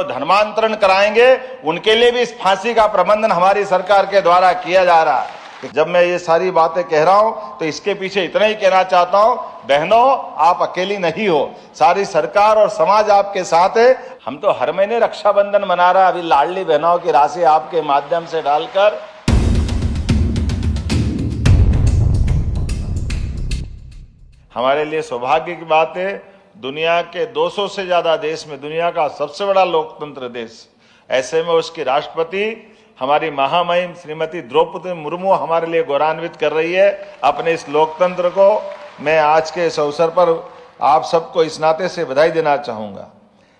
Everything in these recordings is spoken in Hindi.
धर्मांतरण कराएंगे उनके लिए भी इस फांसी का प्रबंधन हमारी सरकार के द्वारा किया जा रहा है। जब मैं ये सारी बातें कह रहा हूं तो इसके पीछे इतना ही कहना चाहता हूं, बहनों आप अकेली नहीं हो, सारी सरकार और समाज आपके साथ है। हम तो हर महीने रक्षाबंधन मना रहा है, अभी लाडली बहनों की राशि आपके माध्यम से डालकर हमारे लिए सौभाग्य की बात है। दुनिया के 200 से ज्यादा देश में, दुनिया का सबसे बड़ा लोकतंत्र देश, ऐसे में उसकी राष्ट्रपति हमारी महामहिम श्रीमती द्रौपदी मुर्मू हमारे लिए गौरवान्वित कर रही है अपने इस लोकतंत्र को। मैं आज के इस अवसर पर आप सबको इस नाते से बधाई देना चाहूंगा।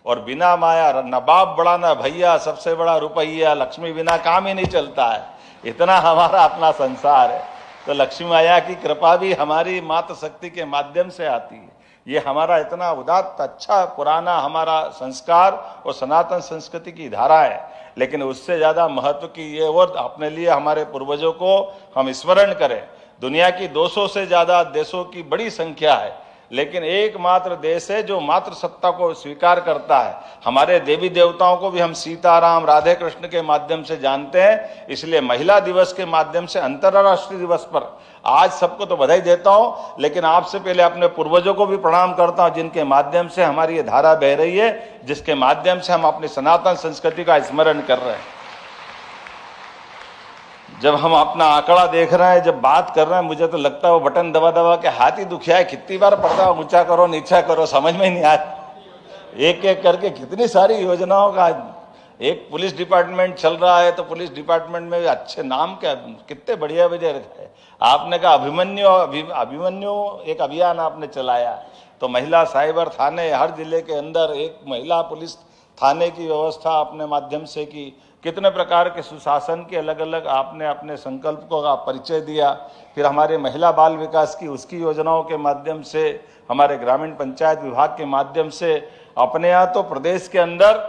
और बिना माया न बाप बड़ा न भैया, सबसे बड़ा रुपया, लक्ष्मी बिना काम ही नहीं चलता है, इतना हमारा अपना संसार है। तो लक्ष्मी माया की कृपा भी हमारी मातृ शक्ति के माध्यम से आती है। ये हमारा इतना उदात्त अच्छा पुराना हमारा संस्कार और सनातन संस्कृति की धारा है, लेकिन उससे ज्यादा महत्व की ये और अपने लिए हमारे पूर्वजों को हम स्मरण करें। दुनिया की 200 से ज्यादा देशों की बड़ी संख्या है, लेकिन एकमात्र देश है जो मातृ सत्ता को स्वीकार करता है। हमारे देवी देवताओं को भी हम सीताराम राधे कृष्ण के माध्यम से जानते हैं। इसलिए महिला दिवस के माध्यम से अंतर्राष्ट्रीय दिवस पर आज सबको तो बधाई देता हूं, लेकिन आपसे पहले अपने पूर्वजों को भी प्रणाम करता हूं, जिनके माध्यम से हमारी ये धारा बह रही है, जिसके माध्यम से हम अपनी सनातन संस्कृति का स्मरण कर रहे हैं। जब हम अपना आंकड़ा देख रहे हैं, जब बात कर रहे हैं, मुझे तो लगता है वो बटन दबा दबा के हाथ ही दुखिया है। कितनी बार पड़ता है ऊंचा करो नीचा करो, समझ में ही नहीं आता। एक एक करके कितनी सारी योजनाओं का, एक पुलिस डिपार्टमेंट चल रहा है तो पुलिस डिपार्टमेंट में अच्छे नाम के कितने बढ़िया बढ़िया रखे। आपने कहा अभिमन्यु एक अभियान आपने चलाया, तो महिला साइबर थाने हर जिले के अंदर एक महिला पुलिस थाने की व्यवस्था अपने माध्यम से की। कितने प्रकार के सुशासन के अलग अलग आपने अपने संकल्प को का परिचय दिया। फिर हमारे महिला बाल विकास की उसकी योजनाओं के माध्यम से, हमारे ग्रामीण पंचायत विभाग के माध्यम से, अपने यहाँ तो प्रदेश के अंदर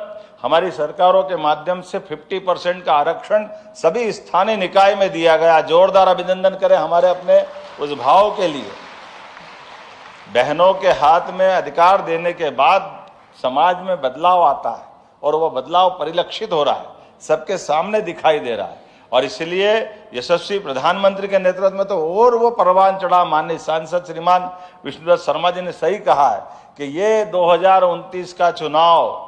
हमारी सरकारों के माध्यम से 50% का आरक्षण सभी स्थानीय निकाय में दिया गया। जोरदार अभिनंदन करें हमारे अपने उस भाव के लिए। बहनों के हाथ में अधिकार देने के बाद समाज में बदलाव आता है और वह बदलाव परिलक्षित हो रहा है, सबके सामने दिखाई दे रहा है। और इसलिए यशस्वी प्रधानमंत्री के नेतृत्व में तो और वो परवान चढ़ा। माननीय सांसद श्रीमान विष्णुदत्त शर्मा जी ने सही कहा है कि ये 2029 का चुनाव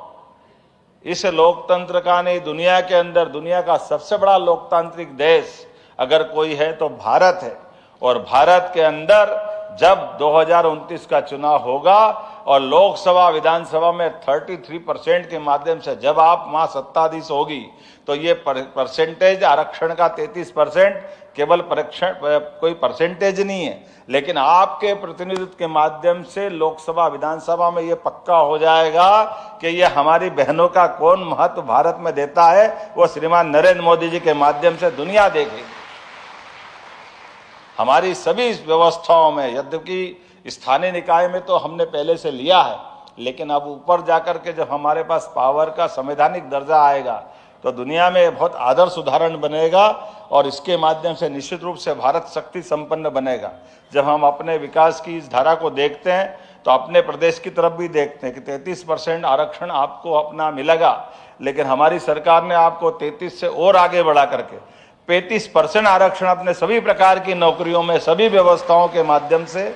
इस लोकतंत्र का नहीं, दुनिया के अंदर दुनिया का सबसे बड़ा लोकतांत्रिक देश अगर कोई है तो भारत है। और भारत के अंदर जब 2029 का चुनाव होगा और लोकसभा विधानसभा में 33% के माध्यम से जब आप वहां सत्ताधीश होगी, तो ये परसेंटेज आरक्षण का 33% केवल कोई परसेंटेज नहीं है, लेकिन आपके प्रतिनिधित्व के माध्यम से लोकसभा विधानसभा में ये पक्का हो जाएगा कि ये हमारी बहनों का कौन महत्व भारत में देता है, वो श्रीमान नरेंद्र मोदी जी के माध्यम से दुनिया देखेगी। हमारी सभी व्यवस्थाओं में, यद्यपि स्थानीय निकाय में तो हमने पहले से लिया है, लेकिन अब ऊपर जाकर के जब हमारे पास पावर का संवैधानिक दर्जा आएगा तो दुनिया में बहुत आदर्श उदाहरण बनेगा और इसके माध्यम से निश्चित रूप से भारत शक्ति संपन्न बनेगा। जब हम अपने विकास की इस धारा को देखते हैं तो अपने प्रदेश की तरफ भी देखते हैं कि 33% आरक्षण आपको अपना मिलेगा, लेकिन हमारी सरकार ने आपको 33 से और आगे बढ़ा करके 35% आरक्षण अपने सभी प्रकार की नौकरियों में सभी व्यवस्थाओं के माध्यम से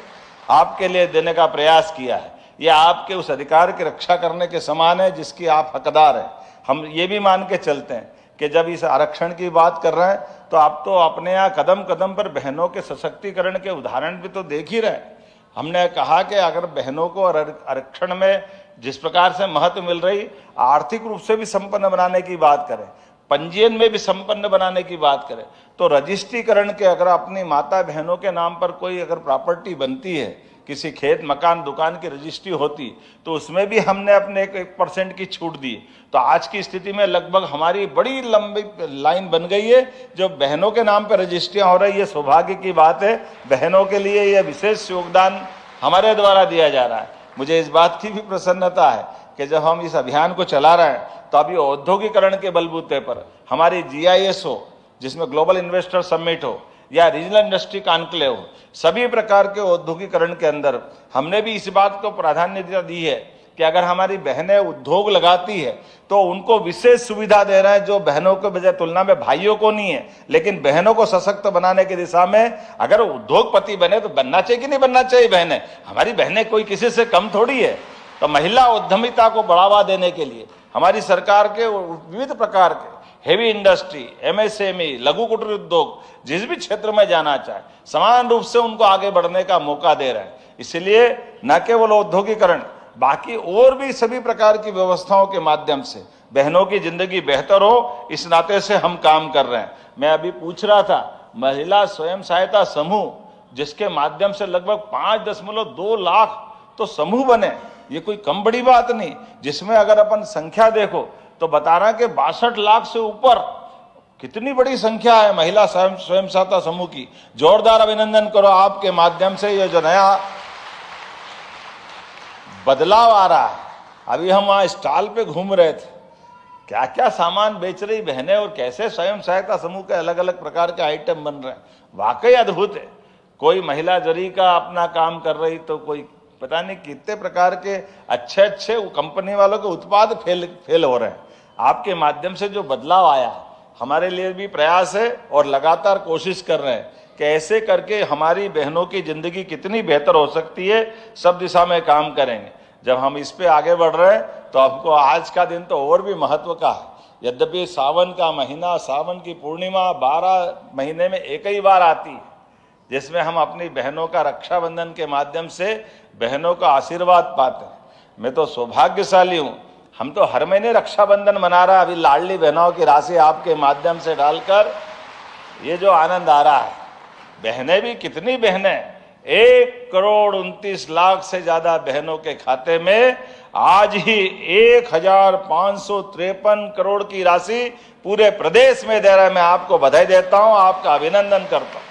आपके लिए देने का प्रयास किया है। यह आपके उस अधिकार की रक्षा करने के समान है जिसकी आप हकदार हैं। हम ये भी मान के चलते हैं कि जब इस आरक्षण की बात कर रहे हैं तो आप तो अपने यहाँ कदम कदम पर बहनों के सशक्तिकरण के उदाहरण भी तो देख ही रहे हैं। हमने कहा कि अगर बहनों को आरक्षण में जिस प्रकार से महत्व मिल रही, आर्थिक रूप से भी संपन्न बनाने की बात करें, पंजीयन में भी संपन्न बनाने की बात करें, तो रजिस्ट्रीकरण के अगर अपनी माता बहनों के नाम पर कोई अगर प्रॉपर्टी बनती है, किसी खेत मकान दुकान की रजिस्ट्री होती, तो उसमें भी हमने अपने 1% की छूट दी। तो आज की स्थिति में लगभग हमारी बड़ी लंबी लाइन बन गई है जो बहनों के नाम पर रजिस्ट्रियां हो रही है। सौभाग्य की बात है, बहनों के लिए यह विशेष योगदान हमारे द्वारा दिया जा रहा है। मुझे इस बात की भी प्रसन्नता है कि जब हम इस अभियान को चला रहे हैं तो अभी औद्योगिकरण के बलबूते पर हमारी GIS हो, जिसमें ग्लोबल इन्वेस्टर समिट हो या रीजनल इंडस्ट्री कॉन्क्लेव हो, सभी प्रकार के औद्योगिकरण के अंदर हमने भी इस बात को प्राधान्यता दी है कि अगर हमारी बहनें उद्योग लगाती है तो उनको विशेष सुविधा दे रहे हैं, जो बहनों के बजाय तुलना में भाइयों को नहीं है, लेकिन बहनों को सशक्त बनाने की दिशा में अगर उद्योगपति बने तो बनना चाहिए कि नहीं बनना चाहिए। बहनें, हमारी बहनें कोई किसी से कम थोड़ी है। तो महिला उद्यमिता को बढ़ावा देने के लिए हमारी सरकार के विविध प्रकार के हेवी इंडस्ट्री, एमएसएमई, लघु कुटीर उद्योग जिस भी क्षेत्र में जाना चाहे समान रूप से उनको आगे बढ़ने का मौका दे रहे हैं। इसलिए न केवल औद्योगिकरण, बाकी और भी सभी प्रकार की व्यवस्थाओं के माध्यम से बहनों की जिंदगी बेहतर हो, इस नाते से हम काम कर रहे हैं। मैं अभी पूछ रहा था, महिला स्वयं सहायता समूह जिसके माध्यम से लगभग 5.2 लाख तो समूह बने, ये कोई कम बड़ी बात नहीं। जिसमें अगर अपन संख्या देखो तो बता रहा कि 62 लाख से ऊपर, कितनी बड़ी संख्या है महिला स्वयं सहायता समूह की। जोरदार अभिनंदन करो आपके माध्यम से ये जो नया बदलाव आ रहा है। अभी हम वहां स्टॉल पे घूम रहे थे, क्या क्या सामान बेच रही बहनें और कैसे स्वयं सहायता समूह के अलग अलग प्रकार के आइटम बन रहे हैं, वाकई अद्भुत है। कोई महिला जरी का अपना काम कर रही तो कोई पता नहीं कितने प्रकार के अच्छे अच्छे कंपनी वालों के उत्पाद फेल हो रहे हैं। आपके माध्यम से जो बदलाव आया हमारे लिए भी प्रयास है और लगातार कोशिश कर रहे हैं कि ऐसे करके हमारी बहनों की जिंदगी कितनी बेहतर हो सकती है, सब दिशा में काम करेंगे। जब हम इस पे आगे बढ़ रहे हैं तो हमको आज का दिन तो और भी महत्व का है। यद्यपि सावन का महीना, सावन की पूर्णिमा 12 महीने में एक ही बार आती है, जिसमें हम अपनी बहनों का रक्षाबंधन के माध्यम से बहनों का आशीर्वाद पाते हैं। मैं तो सौभाग्यशाली हूं, हम तो हर महीने रक्षाबंधन मना रहा है। अभी लाडली बहनों की राशि आपके माध्यम से डालकर ये जो आनंद आ रहा है, बहनें भी कितनी बहनें, 1,29,00,000 से ज्यादा बहनों के खाते में आज ही 1,553 करोड़ की राशि पूरे प्रदेश में दे रहा है। मैं आपको बधाई देता हूं, आपका अभिनंदन करता हूं।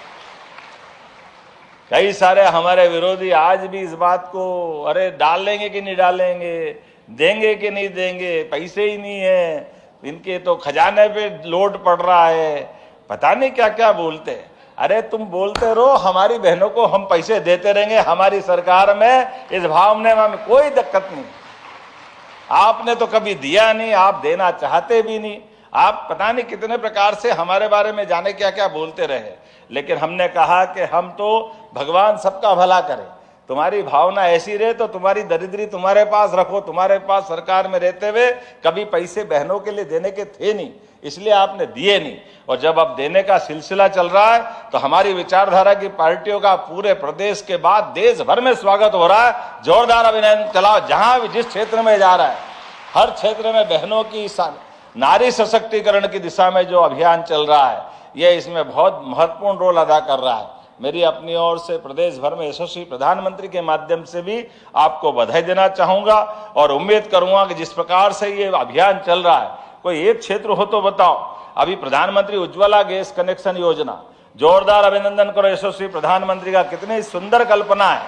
कई सारे हमारे विरोधी आज भी इस बात को, अरे डालेंगे कि नहीं डालेंगे, देंगे कि नहीं देंगे, पैसे ही नहीं है, इनके तो खजाने पे लोड पड़ रहा है, पता नहीं क्या क्या बोलते हैं। अरे तुम बोलते रहो, हमारी बहनों को हम पैसे देते रहेंगे। हमारी सरकार में इस भावना में कोई दिक्कत नहीं। आपने तो कभी दिया नहीं, आप देना चाहते भी नहीं। आप पता नहीं कितने प्रकार से हमारे बारे में जाने क्या क्या बोलते रहे, लेकिन हमने कहा कि हम तो भगवान सबका भला करे। तुम्हारी भावना ऐसी रहे तो तुम्हारी दरिद्री तुम्हारे पास रखो। तुम्हारे पास सरकार में रहते हुए कभी पैसे बहनों के लिए देने के थे नहीं, इसलिए आपने दिए नहीं। और जब अब देने का सिलसिला चल रहा है तो हमारी विचारधारा की पार्टियों का पूरे प्रदेश के बाद देश भर में स्वागत हो रहा है। जोरदार अभिनंदन चलाओ। जहां भी जिस क्षेत्र में जा रहा है, हर क्षेत्र में बहनों की नारी सशक्तिकरण की दिशा में जो अभियान चल रहा है, ये इसमें बहुत महत्वपूर्ण रोल अदा कर रहा है। मेरी अपनी ओर से प्रदेश भर में यशस्वी प्रधानमंत्री के माध्यम से भी आपको बधाई देना चाहूंगा और उम्मीद करूंगा कि जिस प्रकार से ये अभियान चल रहा है, कोई एक क्षेत्र हो तो बताओ। अभी प्रधानमंत्री उज्ज्वला गैस कनेक्शन योजना, जोरदार अभिनंदन करो यशस्वी प्रधानमंत्री का, कितनी सुंदर कल्पना है।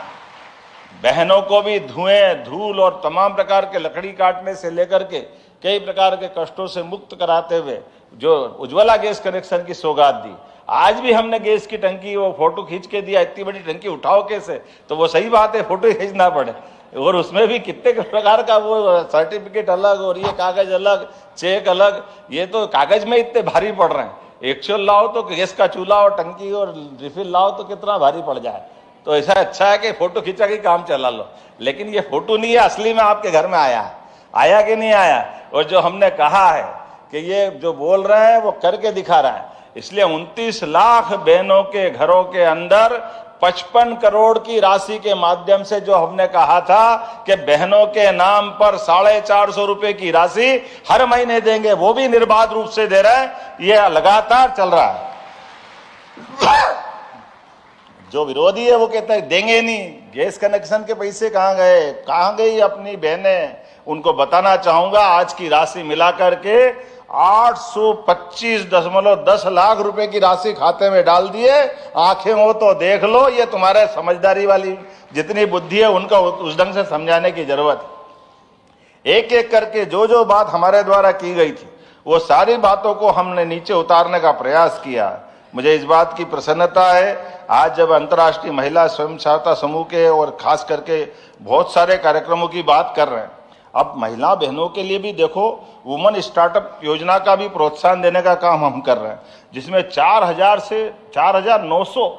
बहनों को भी धुएं, धूल और तमाम प्रकार के लकड़ी काटने से लेकर के कई प्रकार के कष्टों से मुक्त कराते हुए जो उज्ज्वला गैस कनेक्शन की सौगात दी। आज भी हमने गैस की टंकी वो फोटो खींच के दिया, इतनी बड़ी टंकी उठाओ कैसे, तो वो सही बात है, फोटो खींचना पड़े। और उसमें भी कितने प्रकार का वो सर्टिफिकेट अलग और ये कागज अलग, चेक अलग, ये तो कागज में इतने भारी पड़ रहे हैं। एक्चुअल लाओ तो गैस का चूल्हा और टंकी और रिफिल लाओ तो कितना भारी पड़ जाए। तो ऐसा अच्छा है कि फोटो खींचा के काम चला लो, लेकिन ये फोटो नहीं है, असली में आपके घर में आया कि नहीं आया। और जो हमने कहा है कि ये जो बोल रहे हैं वो करके दिखा रहा है। इसलिए 29 लाख बहनों के घरों के अंदर 55 करोड़ की राशि के माध्यम से जो हमने कहा था कि बहनों के नाम पर 450 रुपए की राशि हर महीने देंगे, वो भी निर्बाध रूप से दे रहे हैं। ये लगातार चल रहा है। जो विरोधी है वो कहता है देंगे नहीं, गैस कनेक्शन के पैसे कहां गए, कहां गई अपनी बहनें, उनको बताना चाहूंगा आज की राशि मिलाकर के 825.10 लाख रुपए की राशि खाते में डाल दिए। आंखें हो तो देख लो, ये तुम्हारे समझदारी वाली जितनी बुद्धि है उनका उस ढंग से समझाने की जरूरत है। एक एक करके जो जो बात हमारे द्वारा की गई थी वो सारी बातों को हमने नीचे उतारने का प्रयास किया। मुझे इस बात की प्रसन्नता है, आज जब अंतर्राष्ट्रीय महिला स्वयं सहायता समूह के और खास करके बहुत सारे कार्यक्रमों की बात कर रहे हैं, अब महिला बहनों के लिए भी देखो, वुमन स्टार्टअप योजना का भी प्रोत्साहन देने का काम हम कर रहे हैं, जिसमें 4000 से 4900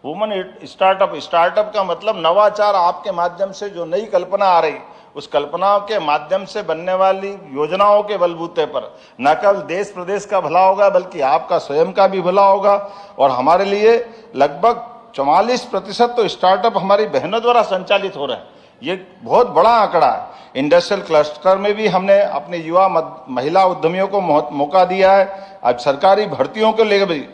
वुमन स्टार्टअप का मतलब नवाचार आपके माध्यम से जो नई कल्पना आ रही, उस कल्पनाओं के माध्यम से बनने वाली योजनाओं के बलबूते पर न केवल देश प्रदेश का भला होगा बल्कि आपका स्वयं का भी भला होगा। और हमारे लिए लगभग 44% तो स्टार्टअप हमारी बहनों द्वारा संचालित हो रहे हैं। ये बहुत बड़ा आंकड़ा है। इंडस्ट्रियल क्लस्टर में भी हमने अपने युवा महिला उद्यमियों को मौका दिया है। अब सरकारी भर्तियों को लेकर भी,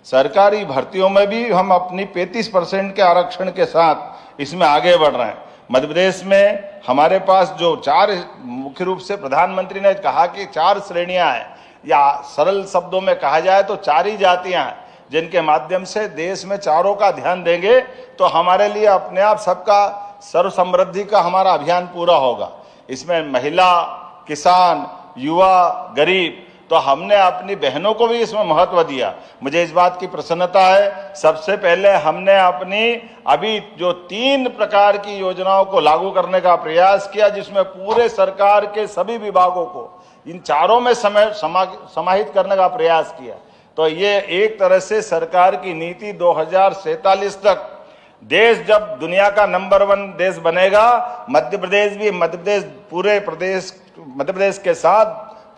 सरकारी भर्तियों में भी हम अपनी 35% के आरक्षण के साथ इसमें आगे बढ़ रहे हैं। मध्य प्रदेश में हमारे पास जो 4, मुख्य रूप से प्रधानमंत्री ने कहा कि 4 श्रेणियां हैं, या सरल शब्दों में कहा जाए तो 4 ही जातियां हैं, जिनके माध्यम से देश में चारों का ध्यान देंगे तो हमारे लिए अपने आप सबका सर्व समृद्धि का हमारा अभियान पूरा होगा। इसमें महिला, किसान, युवा, गरीब, तो हमने अपनी बहनों को भी इसमें महत्व दिया। मुझे इस बात की प्रसन्नता है, सबसे पहले हमने अपनी अभी जो 3 प्रकार की योजनाओं को लागू करने का प्रयास किया, जिसमें पूरे सरकार के सभी विभागों को इन चारों में समाहित करने का प्रयास किया। तो ये एक तरह से सरकार की नीति 2047 तक देश जब दुनिया का नंबर 1 देश बनेगा, मध्य प्रदेश भी, मध्य प्रदेश के साथ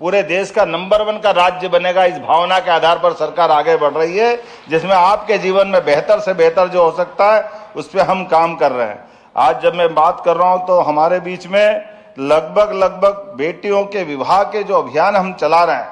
पूरे देश का नंबर 1 का राज्य बनेगा। इस भावना के आधार पर सरकार आगे बढ़ रही है, जिसमें आपके जीवन में बेहतर से बेहतर जो हो सकता है उस पर हम काम कर रहे हैं। आज जब मैं बात कर रहा हूं तो हमारे बीच में लगभग बेटियों के विवाह के जो अभियान हम चला रहे हैं,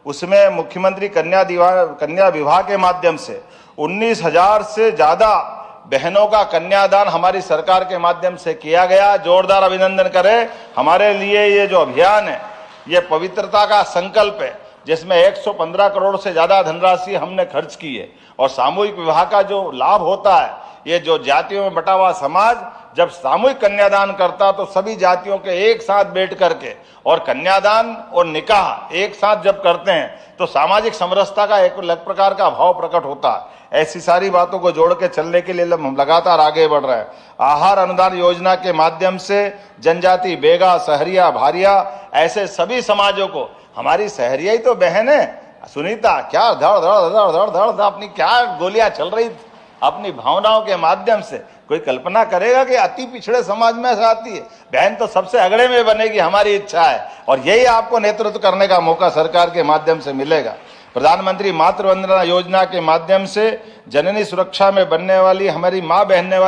उसमें मुख्यमंत्री कन्या विवाह के माध्यम से 19,000 से ज्यादा बहनों का कन्यादान हमारी सरकार के माध्यम से किया गया। जोरदार अभिनंदन करें। हमारे लिए ये जो अभियान है, ये पवित्रता का संकल्प है, जिसमें 115 करोड़ से ज्यादा धनराशि हमने खर्च की है। और सामूहिक विवाह का जो लाभ होता है, ये जो जातियों में बटा हुआ समाज जब सामूहिक कन्यादान करता तो सभी जातियों के एक साथ बैठ करके और कन्यादान और निकाह एक साथ जब करते हैं तो सामाजिक समरसता का एक अलग प्रकार का भाव प्रकट होता है। ऐसी सारी बातों को जोड़ के चलने के लिए हम लगातार आगे बढ़ रहे हैं। आहार अनुदान योजना के माध्यम से जनजाति, बेगा, सहरिया, भारिया, ऐसे सभी समाजों को, हमारी सहरिया ही तो बहन है सुनीता, क्या धड़ धड़ अपनी क्या गोलियां चल रही अपनी भावनाओं के माध्यम से। कोई कल्पना करेगा कि अति पिछड़े समाज में से आती है बहन, तो सबसे अगड़े में बनेगी, हमारी इच्छा है। और यही आपको नेतृत्व करने का मौका सरकार के माध्यम से मिलेगा। प्रधानमंत्री मातृ वंदना योजना के माध्यम से जननी सुरक्षा में बनने वाली, हमारी माँ बनने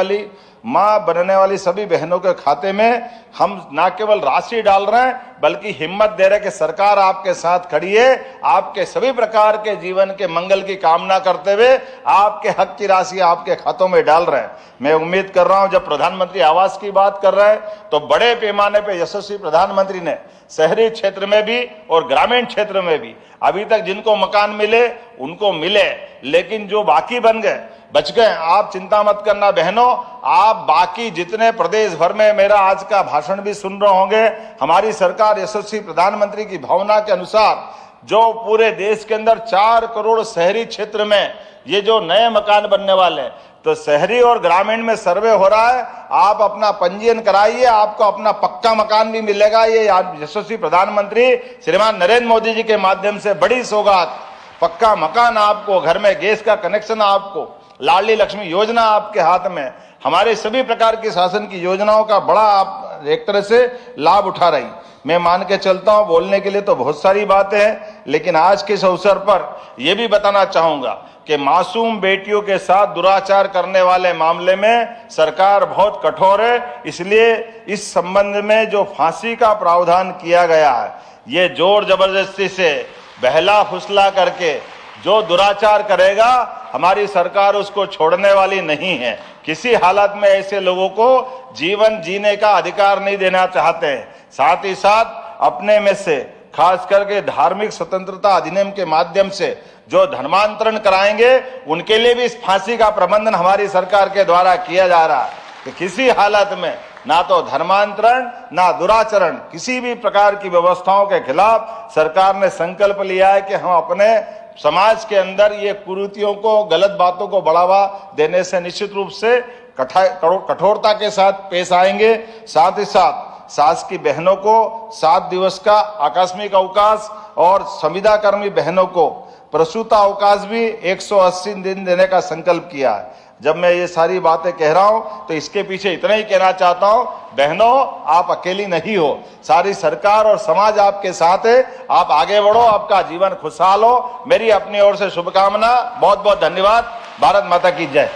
वाली सभी बहनों के खाते में हम न केवल राशि डाल रहे हैं बल्कि हिम्मत दे रहे हैं कि सरकार आपके साथ खड़ी है। आपके सभी प्रकार के जीवन के मंगल की कामना करते हुए आपके हक की राशि आपके खातों में डाल रहे हैं। मैं उम्मीद कर रहा हूं, जब प्रधानमंत्री आवास की बात कर रहे हैं तो बड़े पैमाने पे यशस्वी प्रधानमंत्री ने शहरी क्षेत्र में भी और ग्रामीण क्षेत्र में भी अभी तक जिनको मकान मिले उनको मिले, लेकिन जो बाकी बच गए, आप चिंता मत करना बहनों, आप बाकी जितने प्रदेश भर में मेरा आज का भाषण भी सुन रहे होंगे, हमारी सरकार यशस्वी प्रधानमंत्री की भावना के अनुसार जो पूरे देश के अंदर 4 करोड़ शहरी क्षेत्र में ये जो नए मकान बनने वाले हैं, तो शहरी और ग्रामीण में सर्वे हो रहा है। आप अपना पंजीयन कराइए, आपको अपना पक्का मकान भी मिलेगा। ये यशस्वी प्रधानमंत्री श्रीमान नरेंद्र मोदी जी के माध्यम से बड़ी सौगात, पक्का मकान आपको, घर में गैस का कनेक्शन आपको, लाडली लक्ष्मी योजना आपके हाथ में, हमारे सभी प्रकार की शासन की योजनाओं का बड़ा आप एक तरह से लाभ उठा रही। मैं मान के चलता हूं, बोलने के लिए तो बहुत सारी बातें हैं, लेकिन आज के इस अवसर पर यह भी बताना चाहूंगा कि मासूम बेटियों के साथ दुराचार करने वाले मामले में सरकार बहुत कठोर है। इसलिए इस संबंध में जो फांसी का प्रावधान किया गया है, ये जोर जबरदस्ती से बहला फुसला करके जो दुराचार करेगा, हमारी सरकार उसको छोड़ने वाली नहीं है। किसी हालत में ऐसे लोगों को जीवन जीने का अधिकार नहीं देना चाहते हैं। साथ ही साथ अपने में से खास करके धार्मिक स्वतंत्रता अधिनियम के माध्यम से जो धर्मांतरण कराएंगे, उनके लिए भी इस फांसी का प्रबंधन हमारी सरकार के द्वारा किया जा रहा है कि किसी हालत में ना तो धर्मांतरण ना दुराचरण, किसी भी प्रकार की व्यवस्थाओं के खिलाफ सरकार ने संकल्प लिया है कि हम अपने समाज के अंदर ये कुरीतियों को, गलत बातों को बढ़ावा देने से निश्चित रूप से कठोरता के साथ पेश आएंगे। साथ ही साथ सास की बहनों को 7 दिवस का आकस्मिक अवकाश और संविदा कर्मी बहनों को प्रसूता अवकाश भी 180 दिन देने का संकल्प किया है। जब मैं ये सारी बातें कह रहा हूं तो इसके पीछे इतना ही कहना चाहता हूं, बहनों आप अकेली नहीं हो, सारी सरकार और समाज आपके साथ है। आप आगे बढ़ो, आपका जीवन खुशहाल हो। मेरी अपनी ओर से शुभकामना। बहुत बहुत धन्यवाद। भारत माता की जय।